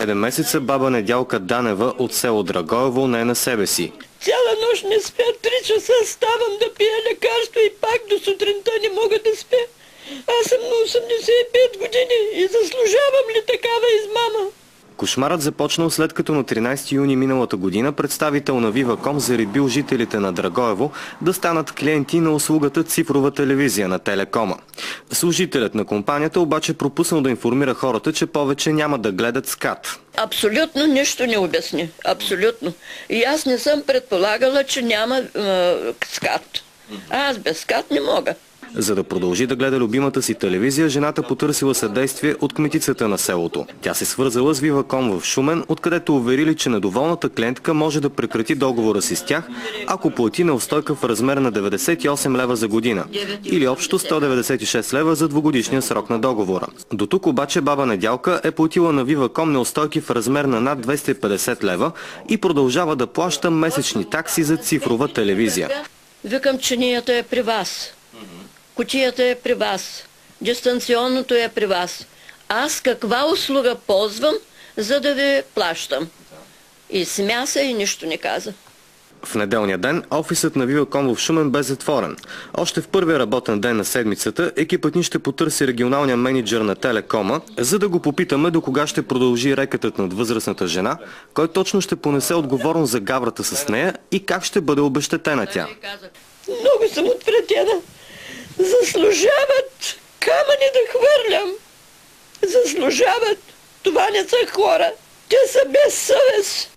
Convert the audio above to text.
7 месеца баба Недялка Данева от село Драгоево не е на себе си. Цяла нощ не спя, 3 часа ставам да пия лекарство и пак до сутринта не мога да спя. Аз съм на 85 години и заслужавам ли такава измама? Кошмарът започнал след като на 13 юни миналата година представител на Viva.com зарибил жителите на Драгоево да станат клиенти на услугата цифрова телевизия на Телекома. Служителят на компанията обаче пропуснал да информира хората, че повече няма да гледат СКАТ. Абсолютно нищо не обясни. Абсолютно. И аз не съм предполагала, че няма СКАТ. Аз без СКАТ не мога. За да продължи да гледа любимата си телевизия, жената потърсила съдействие от кметицата на селото. Тя се свързала с Viva.com в Шумен, откъдето уверили, че недоволната клиентка може да прекрати договора си с тях, ако плати неустойка в размер на 98 лева за година, или общо 196 лева за двугодишния срок на договора. До тук обаче баба Недялка е платила на Viva.com неустойки в размер на над 250 лева и продължава да плаща месечни такси за цифрова телевизия. Викам, чинията е при вас. Кутията е при вас. Дистанционното е при вас. Аз каква услуга ползвам, за да ви плащам? И смя се и нищо не каза. В неделния ден офисът на Viva.com в Шумен бе затворен. Още в първия работен ден на седмицата екипът ни ще потърси регионалния менеджер на Телекома, за да го попитаме до кога ще продължи рекетът над възрастната жена, кой точно ще понесе отговорност за гаврата с нея и как ще бъде обезщетена тя. Много съм отвратена. Заслужават камъни да хвърлям. Заслужават. Това не са хора. Те са без съвест.